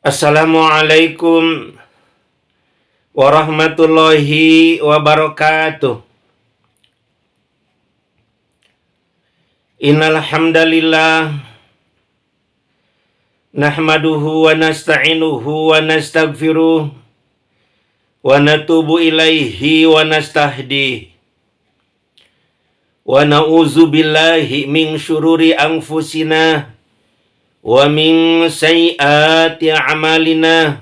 Assalamualaikum warahmatullahi wabarakatuh. Innal hamdalillah nahmaduhu wa nasta'inuhu wa nastaghfiruh wa natubu ilaihi wa nastahdi wa na'udzu billahi min syururi anfusina wa min sayyiati a'malina.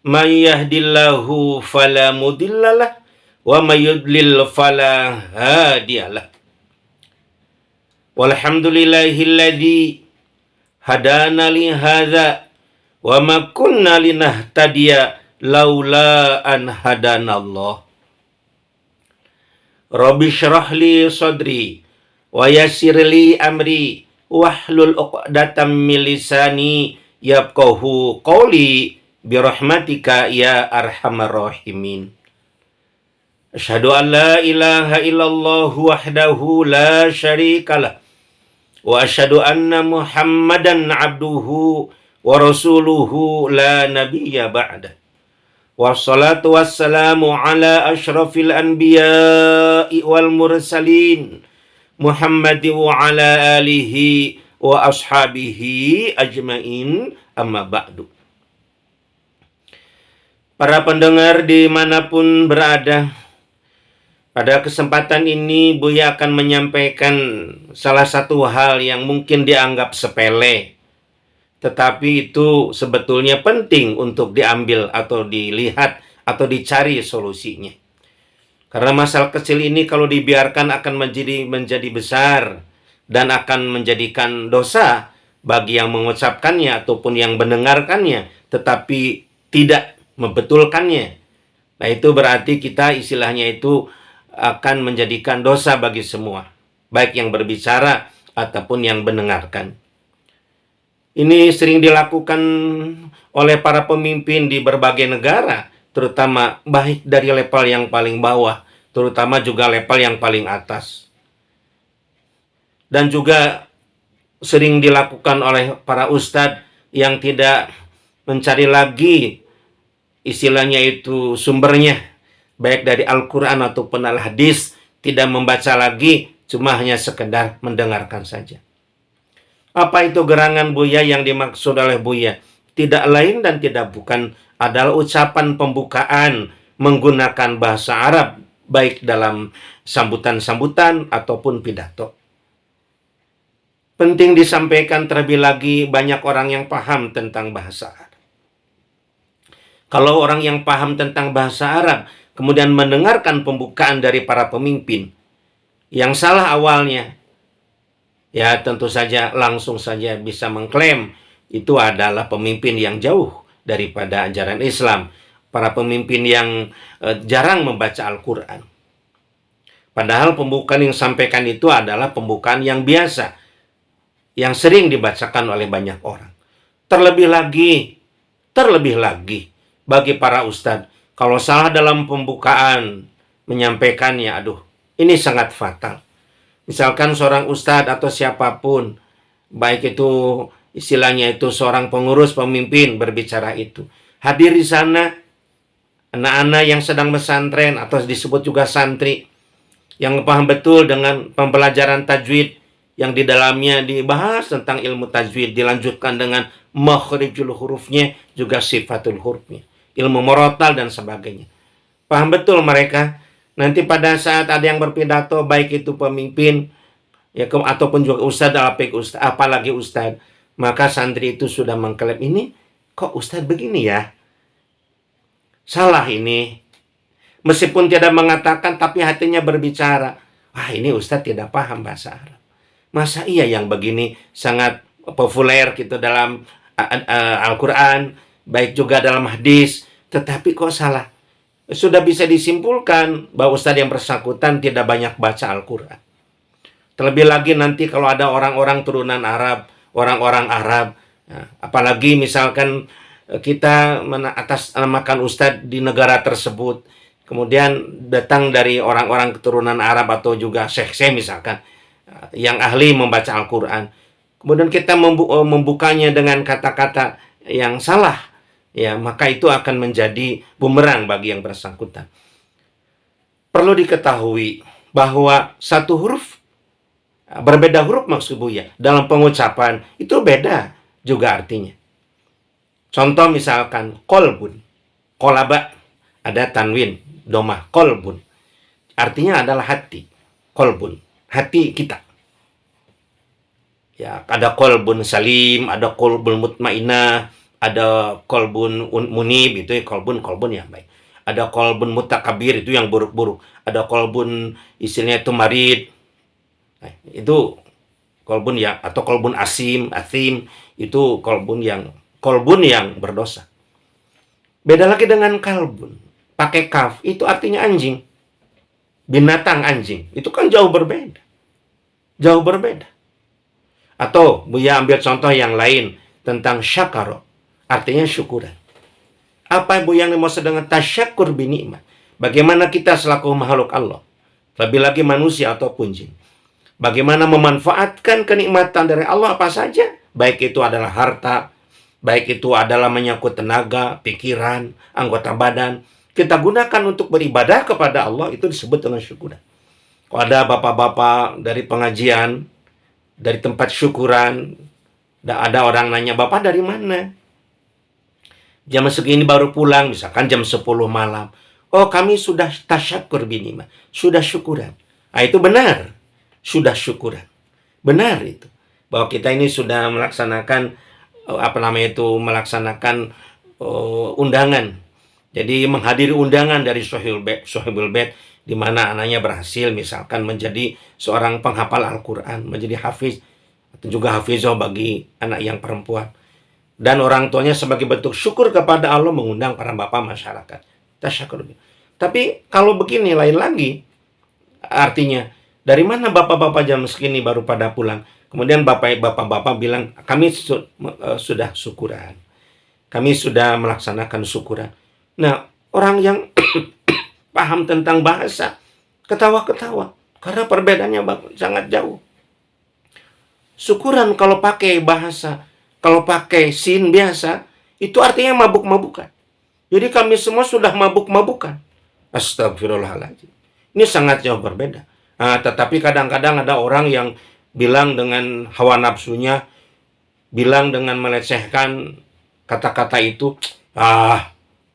May yahdillahu fala mudhillalah wa may yudlil fala hadiyalah. Walhamdulillahilladzi hadana li hadza wa ma kunna linahtadiya laula an hadanallah. Rabbi shrah li sadri wa yassir li amri wahlul 'uqdatam min lisani yafqahu qawli birahmatika ya arhamar rahimin. Asyhadu an la ilaha illallah wahdahu la syarikalah wa asyhadu anna Muhammadan abduhu wa rasuluhu la nabiyya ba'da. Wassalatu wassalamu ala asyrafil anbiya'i wal mursalin Muhammadi wa ala alihi wa ashabihi ajmain, amma ba'du. Para pendengar dimanapun berada, pada kesempatan ini Buya akan menyampaikan salah satu hal yang mungkin dianggap sepele, tetapi itu sebetulnya penting untuk diambil atau dilihat atau dicari solusinya. Karena masalah kecil ini kalau dibiarkan akan menjadi besar dan akan menjadikan dosa bagi yang mengucapkannya ataupun yang mendengarkannya, tetapi tidak membetulkannya. Nah, itu berarti kita istilahnya itu akan menjadikan dosa bagi semua, baik yang berbicara ataupun yang mendengarkan. Ini sering dilakukan oleh para pemimpin di berbagai negara, terutama baik dari level yang paling bawah, terutama juga level yang paling atas. Dan juga sering dilakukan oleh para ustadz yang tidak mencari lagi istilahnya itu sumbernya, baik dari Al-Quran ataupun Al-Hadis, tidak membaca lagi, cuma hanya sekedar mendengarkan saja. Apa itu gerangan Buya yang dimaksud oleh Buya? Tidak lain dan tidak bukan adalah ucapan pembukaan menggunakan bahasa Arab, baik dalam sambutan-sambutan ataupun pidato. Penting disampaikan terlebih lagi banyak orang yang paham tentang bahasa Arab. Kalau orang yang paham tentang bahasa Arab kemudian mendengarkan pembukaan dari para pemimpin, yang salah awalnya, ya tentu saja langsung saja bisa mengklaim itu adalah pemimpin yang jauh daripada ajaran Islam. Para pemimpin yang jarang membaca Al-Quran. Padahal pembukaan yang disampaikan itu adalah pembukaan yang biasa, yang sering dibacakan oleh banyak orang. Terlebih lagi bagi para ustadz, kalau salah dalam pembukaan menyampaikannya, ini sangat fatal. Misalkan seorang ustadz atau siapapun, baik itu istilahnya itu seorang pengurus, pemimpin berbicara itu, hadir di sana anak-anak yang sedang pesantren atau disebut juga santri, yang paham betul dengan pembelajaran tajwid, yang di dalamnya dibahas tentang ilmu tajwid, dilanjutkan dengan makhrijul hurufnya, juga sifatul hurufnya, ilmu murotal dan sebagainya. Paham betul mereka. Nanti pada saat ada yang berpidato, baik itu pemimpin ya ataupun juga ustadz, apalagi ustadz, maka santri itu sudah mengklaim, ini kok ustadz begini ya, salah ini. Meskipun tidak mengatakan, tapi hatinya berbicara, wah ini ustadz tidak paham bahasa Arab. Masa iya yang begini sangat populer gitu dalam Al-Quran, baik juga dalam hadis, tetapi kok salah. Sudah bisa disimpulkan bahwa ustadz yang bersangkutan tidak banyak baca Al-Quran. Terlebih lagi nanti kalau ada orang-orang turunan Arab, orang-orang Arab, apalagi misalkan kita mengatasnamakan ustadz di negara tersebut, kemudian datang dari orang-orang keturunan Arab atau juga syekh misalkan, yang ahli membaca Al-Quran, kemudian kita membukanya dengan kata-kata yang salah, ya maka itu akan menjadi bumerang bagi yang bersangkutan. Perlu diketahui bahwa satu huruf, berbeda huruf maksud Buya dalam pengucapan itu beda juga artinya. Contoh misalkan kolbun, kolaba ada tanwin, domah, kolbun. Artinya adalah hati, kolbun, hati kita. Ya, ada kolbun salim, ada kolbun mutmainah, ada kolbun munib, itu ya kolbun yang baik. Ada kolbun mutakabir, itu yang buruk-buruk. Ada kolbun istilahnya itu marid. Nah, itu kolbun yang, atau kolbun asim, itu kolbun yang berdosa. Beda lagi dengan kalbun. Pakai kaf, itu artinya anjing. Binatang anjing. Itu kan jauh berbeda. Jauh berbeda. Atau Buya ambil contoh yang lain tentang syakaro. Artinya syukuran. Apa Buya yang maksud dengan tasyakur binikmah? Bagaimana kita selaku makhluk Allah, lebih lagi manusia ataupun jin, bagaimana memanfaatkan kenikmatan dari Allah apa saja, baik itu adalah harta, baik itu adalah menyangkut tenaga, pikiran, anggota badan, kita gunakan untuk beribadah kepada Allah, itu disebut dengan syukuran. Kalau ada bapak-bapak dari pengajian, dari tempat syukuran, ada orang nanya, "Bapak dari mana?" Jam segini baru pulang, misalkan jam 10 malam. "Oh, kami sudah tasyakur binimah, sudah syukuran." Nah, itu benar. Sudah syukuran. Benar itu. Bahwa kita ini sudah melaksanakan melaksanakan undangan. Jadi menghadiri undangan dari Sohibul Bait, di mana anaknya berhasil misalkan menjadi seorang penghafal Al-Quran, menjadi hafiz, atau juga hafizah bagi anak yang perempuan. Dan orang tuanya sebagai bentuk syukur kepada Allah mengundang para bapak masyarakat. Tasyakur. Tapi kalau begini lain lagi, artinya dari mana bapak-bapak jam segini baru pada pulang? Kemudian bapak-bapak bilang, "Kami sudah syukuran. Kami sudah melaksanakan syukuran." Nah, orang yang paham tentang bahasa ketawa-ketawa karena perbedaannya sangat jauh. Syukuran kalau pakai bahasa, kalau pakai sin biasa, itu artinya mabuk-mabukan. Jadi kami semua sudah mabuk-mabukan. Astagfirullahaladzim. Ini sangat jauh berbeda. Nah, tetapi kadang-kadang ada orang yang bilang dengan hawa nafsunya, bilang dengan melecehkan kata-kata itu,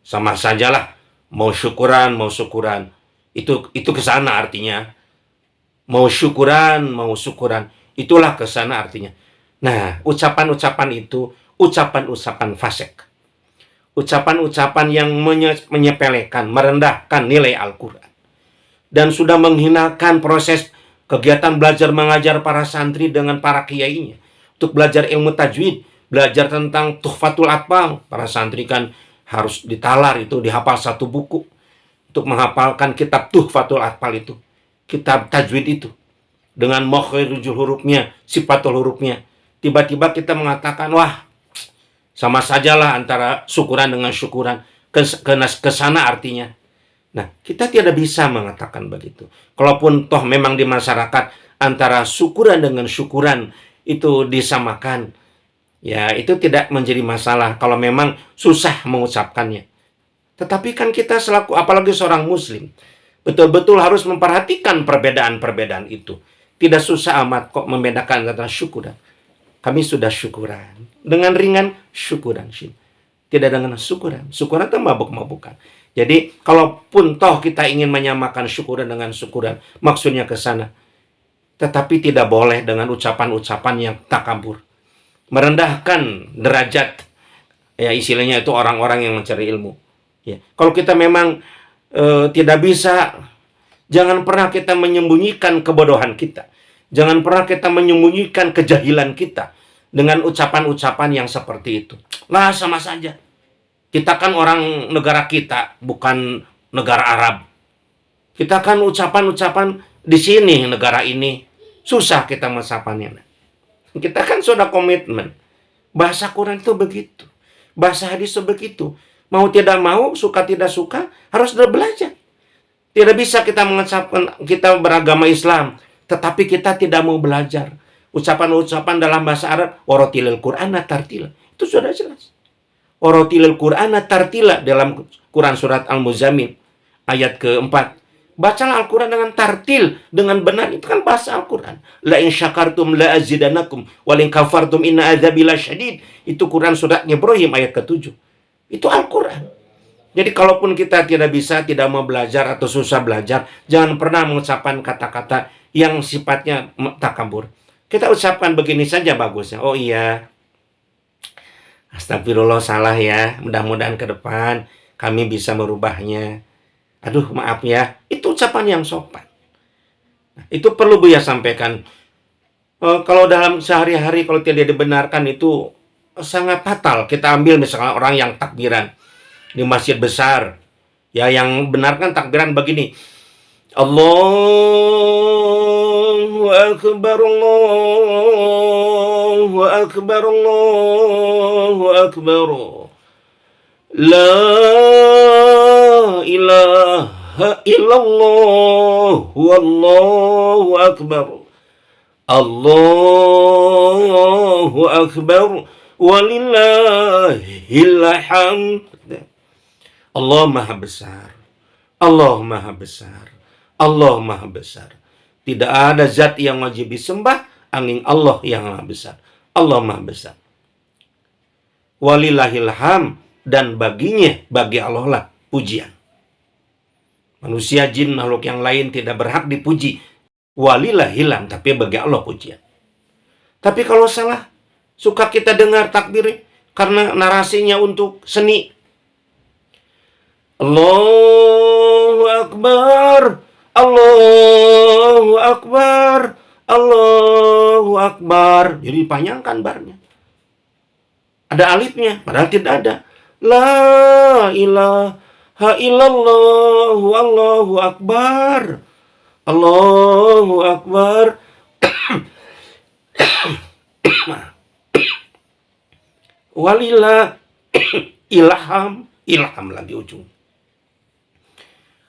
sama sajalah, mau syukuran. Itu ke sana artinya. Mau syukuran, itulah ke sana artinya. Nah, ucapan-ucapan itu ucapan-ucapan fasik. Ucapan-ucapan yang menyepelekan, merendahkan nilai Al-Quran. Dan sudah menghinakan proses kegiatan belajar mengajar para santri dengan para kiainya. Untuk belajar ilmu tajwid, belajar tentang Tuhfatul Atfal. Para santri kan harus ditalar itu, dihafal satu buku. Untuk menghafalkan kitab Tuhfatul Atfal itu. Kitab tajwid itu. Dengan makharijul hurufnya, sifatul hurufnya. Tiba-tiba kita mengatakan, wah, sama sajalah antara syukuran dengan syukuran. Kesana artinya. Nah, kita tidak bisa mengatakan begitu. Kalaupun toh memang di masyarakat antara syukuran dengan syukuran itu disamakan, ya itu tidak menjadi masalah kalau memang susah mengucapkannya. Tetapi kan kita selaku, apalagi seorang muslim, betul-betul harus memperhatikan perbedaan-perbedaan itu. Tidak susah amat kok membedakan antara syukuran. Kami sudah syukuran. Dengan ringan, syukuran. Tidak dengan syukuran. Syukuran itu mabuk-mabukan. Jadi, kalaupun toh kita ingin menyamakan syukuran dengan syukuran, maksudnya ke sana. Tetapi tidak boleh dengan ucapan-ucapan yang takabur. Merendahkan derajat, ya istilahnya itu orang-orang yang mencari ilmu. Ya. Kalau kita memang tidak bisa, jangan pernah kita menyembunyikan kebodohan kita. Jangan pernah kita menyembunyikan kejahilan kita dengan ucapan-ucapan yang seperti itu. Lah, sama saja. Kita kan orang negara kita, bukan negara Arab. Kita kan ucapan-ucapan di sini, negara ini. Susah kita mengucapkannya. Kita kan sudah komitmen. Bahasa Quran itu begitu. Bahasa hadis itu begitu. Mau tidak mau, suka tidak suka, harus belajar. Tidak bisa kita mengucapkan, kita beragama Islam, tetapi kita tidak mau belajar. Ucapan-ucapan dalam bahasa Arab, waratilil Qur'ana tartila. Itu sudah jelas. Waratilil Qur'ana tartila dalam Quran surat Al-Muzammil ayat keempat. Bacalah Al-Quran dengan tartil, dengan benar. Itu kan bahasa Al-Quran. La in syakartum la azidanakum wa in kafartum inna adzabi lasyadid. Itu Quran surat Ibrahim ayat ke-7. Itu Al-Quran. Jadi kalaupun kita tidak bisa, tidak mau belajar atau susah belajar, jangan pernah mengucapkan kata-kata yang sifatnya takabur. Kita ucapkan begini saja bagusnya. Oh iya, astagfirullah, salah ya. Mudah-mudahan ke depan kami bisa merubahnya. Aduh, maaf ya. Itu ucapan yang sopan. Nah, itu perlu Buya sampaikan. Kalau dalam sehari-hari kalau tidak dibenarkan itu sangat fatal. Kita ambil misalnya orang yang takbiran di masjid besar. Ya, yang benarkan takbiran begini. Allahu Akbar, Allahu Akbar, Allahu Akbar. La ilaha illallah, wallahu akbar. Allahu akbar, walillahil hamd. Allah Maha Besar. Allah Maha Besar. Allah Maha Besar. Tidak ada zat yang wajib disembah, angin Allah yang Maha Besar. Allah Maha Besar. Walillahil hamd. Dan baginya, bagi Allah lah pujian. Manusia, jin, makhluk yang lain tidak berhak dipuji. Walillahil hamd, tapi bagi Allah pujian. Tapi kalau salah, suka kita dengar takbir karena narasinya untuk seni. Allahu Akbar, Allahu Akbar, Allahu Akbar. Jadi dipanjangkan barnya. Ada alifnya, padahal tidak ada. La ilaha illallah, Allahu Akbar, Allahu Akbar. Walillah ilham, ilham lagi ujung.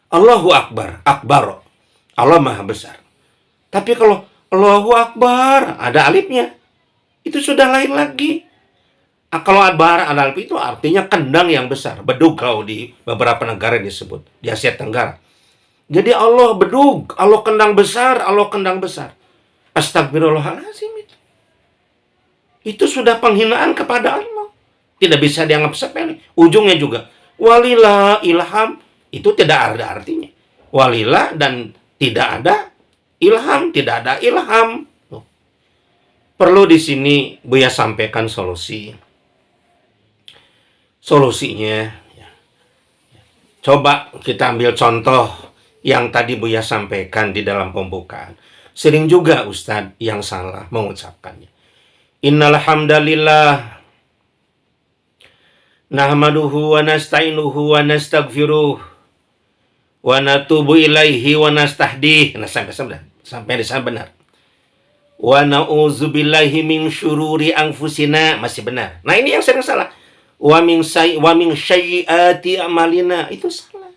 Allahu Akbar, Akbar. Allah Maha Besar. Tapi kalau Allahu Akbar ada alifnya, itu sudah lain lagi. Kalau Akbar ada alif itu artinya kendang yang besar. Bedug kalau di beberapa negara disebut. Di Asia Tenggara. Jadi Allah bedug, Allah kendang besar, Allah kendang besar. Astagfirullahaladzim itu. Itu sudah penghinaan kepada Allah. Tidak bisa dianggap sepele. Ujungnya juga. Walillah ilham. Itu tidak ada artinya. Walillah dan tidak ada ilham. Tidak ada ilham. Perlu di sini Buya sampaikan solusi. Solusinya, coba kita ambil contoh yang tadi Buya sampaikan di dalam pembukaan. Sering juga Ustadz yang salah mengucapkannya. Innal hamdalillah nahmaduhu wa nasta'inuhu wa nastaghfiruh wa natubu ilaihi wa nastahdih. Nah, sampai di sana benar. Wa na'udzubillahi min syururi anfusina, masih benar. Nah, ini yang sering salah. Wa min syai'ati amalina, itu salah.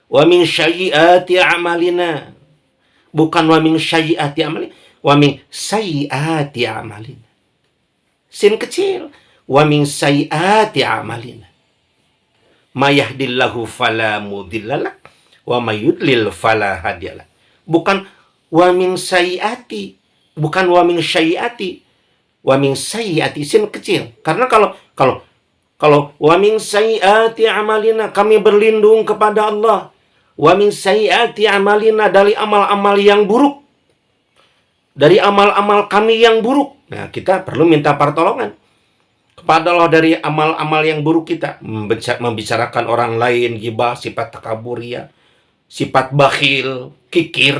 Wa min syai'ati amalina, bukan wa min syai'ati amalina. Wa min syai'ati amalina, sin kecil. Wa min syai'ati amalina may yahdillahu fala mudhillalah wa may yudlil fala hadiyalah. Bukan wa min syai'ati, bukan wa min syai'ati. Wa min syai'ati, sin kecil. Karena kalau wa min sayyiati amalina, kami berlindung kepada Allah. Wa min sayyiati amalina, dari amal-amal yang buruk. Dari amal-amal kami yang buruk. Nah, kita perlu minta pertolongan kepada Allah dari amal-amal yang buruk kita. Membicarakan orang lain, ghibah, sifat takaburia, sifat bakhil, kikir.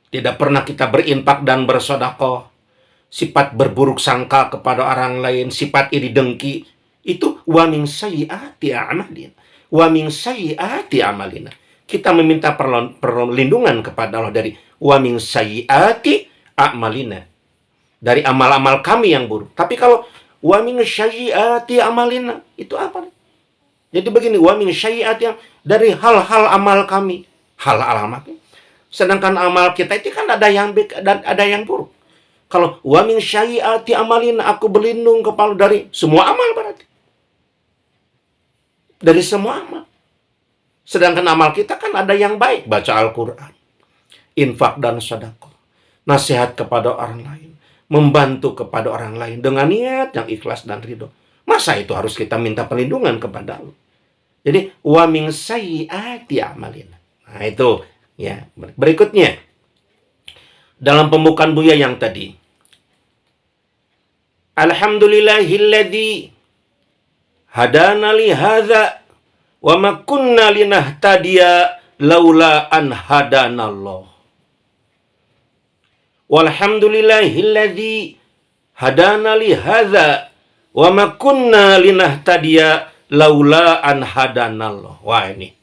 Tidak pernah kita berinfak dan bersedekah. Sifat berburuk sangka kepada orang lain, sifat iri dengki, itu wa min sayyiati a'malina. Wa min sayyiati amalina. Kita meminta perlindungan kepada Allah dari wa min sayyiati a'malina, dari amal-amal kami yang buruk. Tapi kalau wa min sayyiati amalina, itu apa? Jadi begini, wa min sayyiati, dari hal-hal amal kami. Hal-hal amal kami. Sedangkan amal kita itu kan ada yang baik dan ada yang buruk. Kalau wa min syai'ati amalin, aku berlindung kepada dari semua amal berarti. dari semua amal. Sedangkan amal kita kan ada yang baik, baca Al-Quran, infak dan sedekah, nasihat kepada orang lain, membantu kepada orang lain dengan niat yang ikhlas dan ridho. Masa itu harus kita minta perlindungan kepada Allah? Jadi wa min sayyiati a'malina. Nah itu ya. Berikutnya dalam pembukaan Buya yang tadi, alhamdulillahilladzi hadana li hadza wa ma kunna linahtadiya laula an hadanallah. Walhamdulillahilladzi hadana li hadza wa ma kunna linahtadiya laula an hadanallah. Wah, ini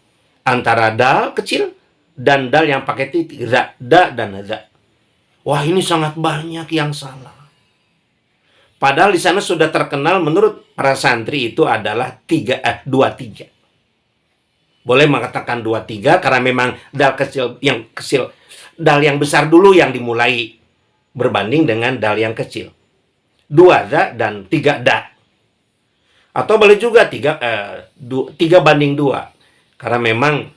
antara dal kecil dan dal yang pakai titik, za, da dan za. Wah, ini sangat banyak yang salah. Padahal di sana sudah terkenal menurut para santri itu adalah 2-3. Boleh mengatakan 2-3 karena memang dal kecil, dal yang besar dulu yang dimulai berbanding dengan dal yang kecil. 2 za dan 3 da. Atau boleh juga 3 banding 2. Karena memang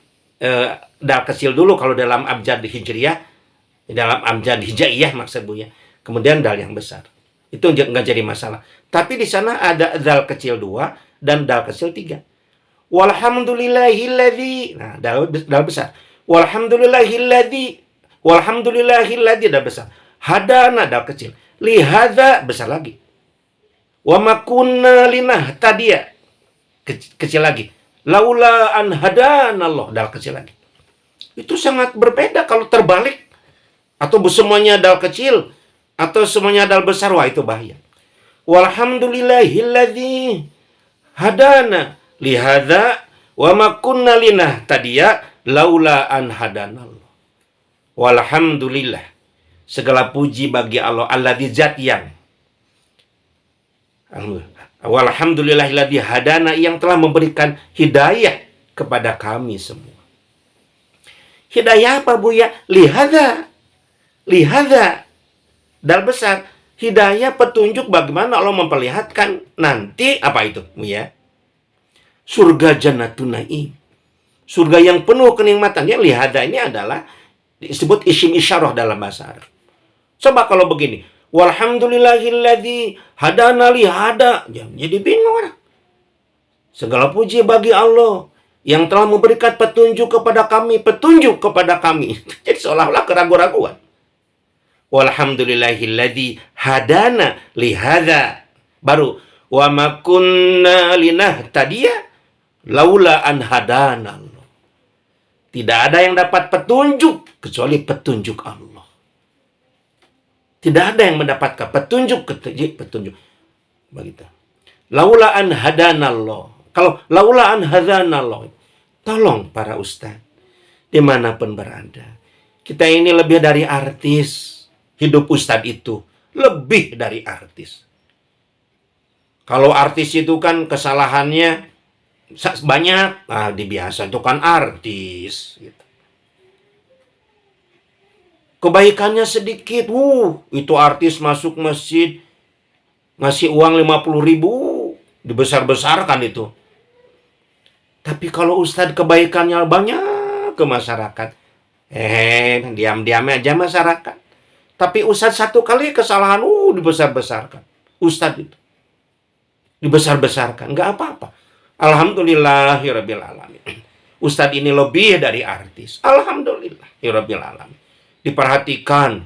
dal kecil dulu kalau dalam abjad hijriyah, dalam abjad hijaiyah maksud Buya. Kemudian dal yang besar. Itu nggak jadi masalah. Tapi di sana ada dal kecil 2 dan dal kecil 3. Walhamdulillahilladzi. Nah, dal besar. Walhamdulillahilladzi dal besar. Hadana dal kecil. Lihadza besar lagi. Wa ma kunna linahtadiya kecil lagi. Laula an hadanallah dal kecil lagi. Itu sangat berbeda kalau terbalik. Atau semuanya dal kecil atau semuanya dal besar, wah itu bahaya. Walhamdulillahilladzi hadana lihadza wa ma kunna linahtadiya laula an hadanallah. Walhamdulillah, segala puji bagi Allah, alladzi zat yang walhamdulillahilladzi hadana, yang telah memberikan hidayah kepada kami semua. Hidayah apa Buya? Lihadza dal besar, hidayah petunjuk bagaimana Allah memperlihatkan nanti apa itu ya, surga jannatun naim, surga yang penuh kenikmatan. Yang lihada ini adalah disebut isim isyarah dalam bahasa Arab. Coba kalau begini, walhamdulillahilladzi hadana lihada, jadi bingung orang. Segala puji bagi Allah yang telah memberikan petunjuk kepada kami. Jadi seolah-olah keraguan-raguan. Walhamdulillahilladzi hadana lihadza, baru wa ma kunna linahtadiya laula an hadanallah. Tidak ada yang dapat petunjuk kecuali petunjuk Allah. Tidak ada yang mendapatkan petunjuk begitu. Laula an hadanallah. Kalau laula an hadanallah, tolong para ustaz dimanapun berada, kita ini lebih dari artis. Hidup ustadz itu lebih dari artis. Kalau artis itu kan kesalahannya banyak, biasa itu kan artis. Gitu. Kebaikannya sedikit, itu artis masuk masjid ngasih uang 50.000, dibesar-besarkan itu. Tapi kalau ustadz kebaikannya banyak ke masyarakat, diam-diam aja masyarakat. Tapi ustadz satu kali kesalahan, dibesar-besarkan. Ustadz itu dibesar-besarkan, nggak apa-apa. Alhamdulillahirabbil alamin. Ustadz ini lebih dari artis. Alhamdulillahirabbil alamin. Diperhatikan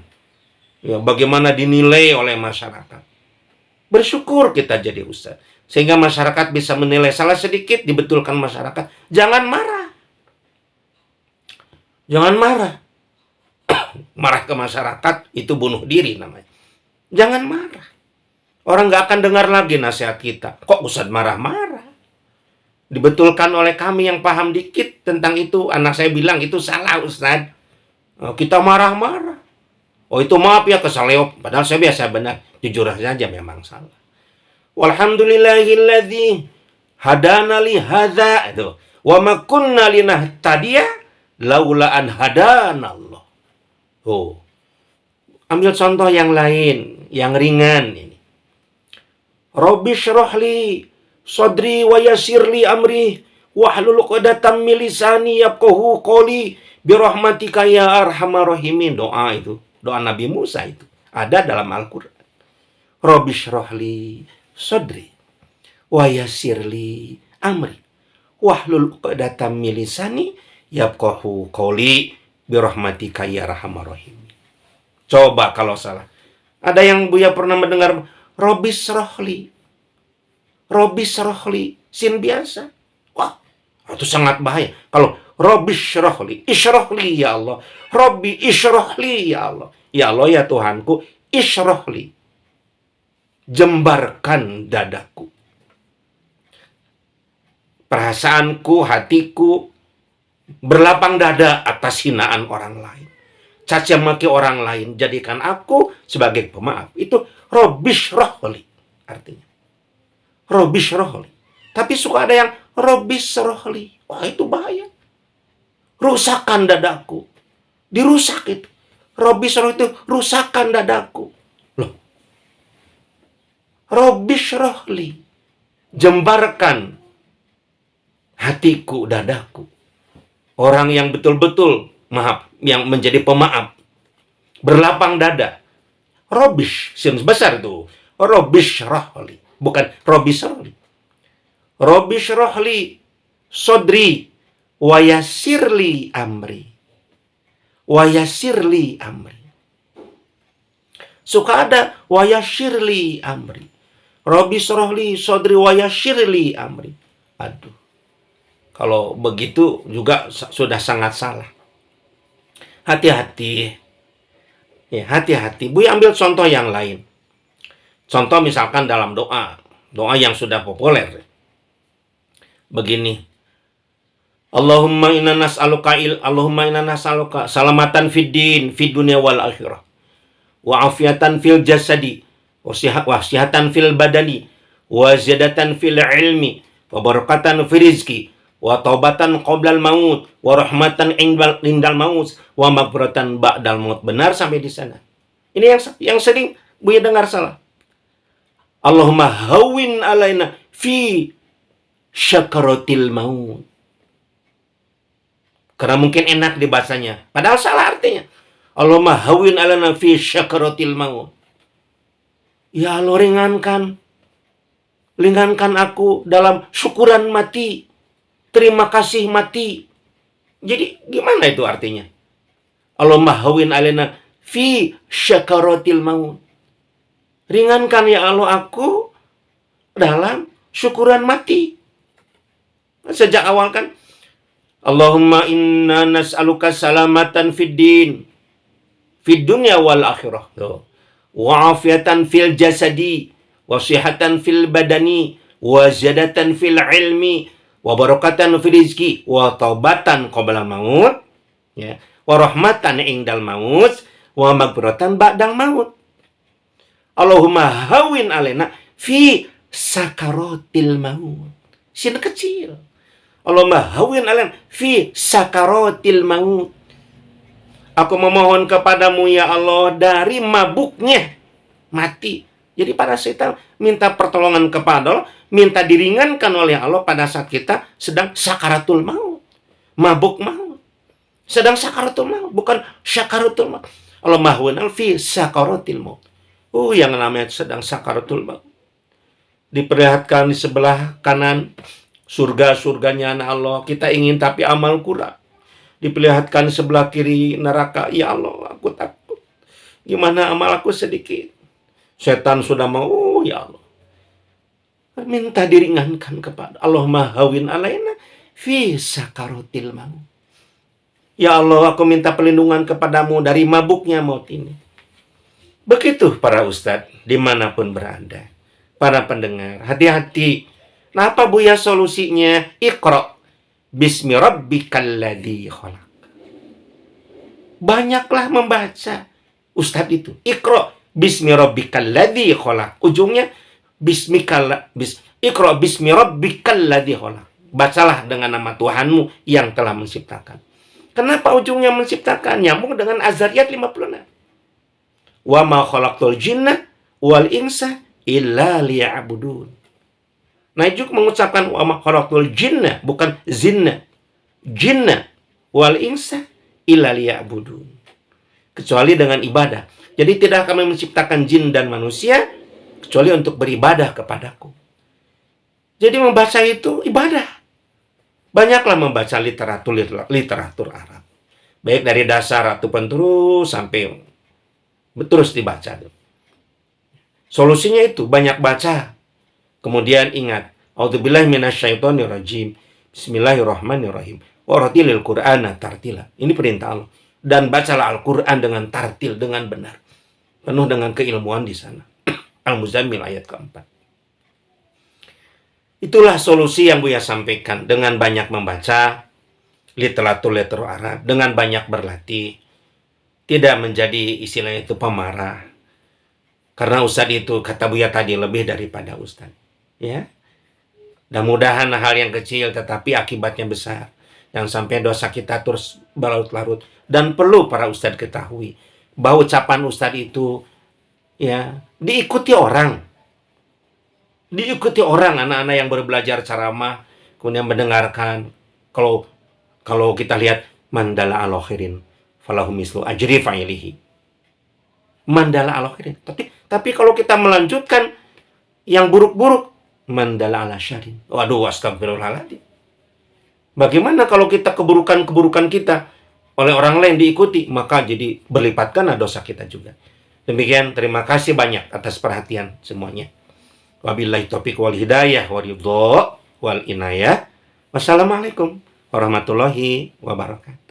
ya, bagaimana dinilai oleh masyarakat. Bersyukur kita jadi ustadz, sehingga masyarakat bisa menilai salah sedikit, dibetulkan masyarakat. Jangan marah. Marah ke masyarakat itu bunuh diri namanya. Jangan marah. Orang nggak akan dengar lagi nasihat kita. Kok ustadz marah-marah? Dibetulkan oleh kami yang paham dikit tentang itu. Anak saya bilang itu salah ustadz. Kita marah-marah. Itu maaf ya kesaleop. Padahal saya biasa benar. Jujur saja memang salah. Walhamdulillahilladzi hadana li hadza. Wa ma kunna linahtadiya laula an hadanallah. Ambil contoh yang lain, yang ringan ini. Rabbi syrahli sadri wa yassirli amri Wahlul 'uqdatam min lisani yafqahu qawli birahmatika ya arhamar rahimin. Doa itu, doa Nabi Musa itu ada dalam Al-Qur'an. Rabbishrahli sadri wa yassirli amri wahlul 'uqdatam min lisani yafqahu qawli birahmatika ya arhamar rahimin. Coba kalau salah. Ada yang Buya pernah mendengar Rabbishrahli, sin biasa. Wah, itu sangat bahaya. Kalau Rabbishrahli, isyrahli ya Allah. Rabbi isyrahli ya Allah. Ya Allah ya Tuhanku, isyrahli. Jembarkan dadaku. Perasaanku, hatiku berlapang dada atas hinaan orang lain. Caci maki orang lain, jadikan aku sebagai pemaaf. Itu Rabbishrahli artinya. Rabbishrahli. Tapi suka ada yang Rabbishrahli. Wah, itu bahaya. Rusakkan dadaku. Dirusak itu. Rabbishrahli itu rusakkan dadaku. Loh. Rabbishrahli. Jembarkan hatiku, dadaku. Orang yang betul-betul maaf, yang menjadi pemaaf, berlapang dada. Robish, sin besar itu. Rabbishrahli, bukan Rabbishrahli. Rabbishrahli sodri wa yassirli amri. Wa yassirli amri. Suka ada wa yassirli amri. Rabbishrahli sodri wa yassirli amri. Aduh. Kalau begitu juga sudah sangat salah. Hati-hati. Ya, hati-hati. Bu ambil contoh yang lain. Contoh misalkan dalam doa. Doa yang sudah populer. Begini. Allahumma inna nas'aluka salamatan fid din, fid dunya wal akhirah. Wa afiatan fil jasadi, wa sihatan fil badani, wa ziyadatan fil ilmi, wa barakatan fil rizki, wa taubatan qoblal maut, wa rahmatan indal maut, wa maghfiratan ba'dal maut. Benar sampai di sana. Ini yang sering Buya dengar salah. Allahumma hawwin alaina fi syakaratil maut. Karena mungkin enak dibacanya, padahal salah artinya. Allahumma hawwin alaina fi syakaratil maut. Ya Allah, ringankan aku dalam syukuran mati. Terima kasih mati. Jadi gimana itu artinya? Allahumma hawwin alaina fi syakaratil maut. Ringankan ya Allah aku dalam syukuran mati. Sejak awal kan Allahumma inna nas'aluka salamatan fid din, fid dunya wal akhirah. Wa afiatan fil jasadi, wa sihatan fil badani, wa ziyadatan fil ilmi, wa barakatan fil rizki, wa taubatan qabla maut, ya, wa rahmatan indal maut, wa maghfiratan ba'dal maut. Allahumma hawin alaina fi sakaratil maut. Sin kecil. Allahumma hawin alaina fi sakaratil maut. Aku memohon kepadamu ya Allah dari mabuknya mati. Jadi para setan minta pertolongan kepada Allah, minta diringankan oleh Allah pada saat kita sedang sakaratul maut. Mabuk maut. Sedang sakaratul maut, bukan syakaratul maut. Allahumma hawin alaina fi sakaratil maut. Yang namanya sedang sakaratul maut. Diperlihatkan di sebelah kanan surga-surganya anak Allah. Kita ingin tapi amal kurang. Diperlihatkan di sebelah kiri neraka. Ya Allah, aku takut. Gimana amal aku sedikit. Setan sudah mau, ya Allah. Minta diringankan kepada Allahumma hawin alaina fi sakaratil maut. Ya Allah, aku minta perlindungan kepadamu dari mabuknya maut ini. Begitu para ustadz dimanapun berada. Para pendengar, hati-hati. Nah, apa Buya solusinya? Iqra bismi rabbikal ladzi khalaq. Banyaklah membaca. Ustadz itu. Iqra bismi rabbikal ladzi khalaq. Ujungnya Iqra bismi rabbikal ladzi khalaq. Bacalah dengan nama Tuhanmu yang telah menciptakan. Kenapa ujungnya menciptakan? Nyambung dengan Az-Zariyat 56. Wa ma khalaqtul jinna wal insa illa liya'budun. Najjuk mengucapkan wa ma khalaqtul jinna, bukan zinna. Jinna wal insa illa liya'budun. Kecuali dengan ibadah. Jadi tidak kami menciptakan jin dan manusia kecuali untuk beribadah kepadaku. Jadi membaca itu ibadah. Banyaklah membaca literatur Arab. Baik dari dasar ataupun terus sampai terus dibaca. Solusinya itu banyak baca. Kemudian ingat, a'udzubillahi minasyaitonirrajim. Bismillahirrahmanirrahim. Waratilil Qur'ana tartila. Ini perintah Allah. Dan bacalah Al-Qur'an dengan tartil, dengan benar. Penuh dengan keilmuan di sana. Al-Muzammil ayat keempat. Itulah solusi yang Buya sampaikan. Dengan banyak membaca literatur Arab, dengan banyak berlatih, tidak menjadi istilahnya itu pemarah. Karena Ustadz itu, kata Buya tadi, lebih daripada Ustadz. Ya, mudah-mudahan hal yang kecil tetapi akibatnya besar. Jangan sampai dosa kita terus berlarut-larut. Dan perlu para Ustadz ketahui bahwa ucapan Ustadz itu ya diikuti orang. Diikuti orang, anak-anak yang baru belajar ceramah, kemudian mendengarkan. Kalau kita lihat mandala ala khairin falahu mislu ajri fa'ilihi. Mandala ala khairin. Tapi kalau kita melanjutkan yang buruk-buruk, mandala ala syarin. Waduh, astagfirullahaladzim. Bagaimana kalau kita keburukan-keburukan kita oleh orang lain diikuti, maka jadi berlipatkanlah dosa kita juga. Demikian, terima kasih banyak atas perhatian semuanya. Wabillahi taufiq wal hidayah wal ridha wal inayah. Wassalamualaikum warahmatullahi wabarakatuh.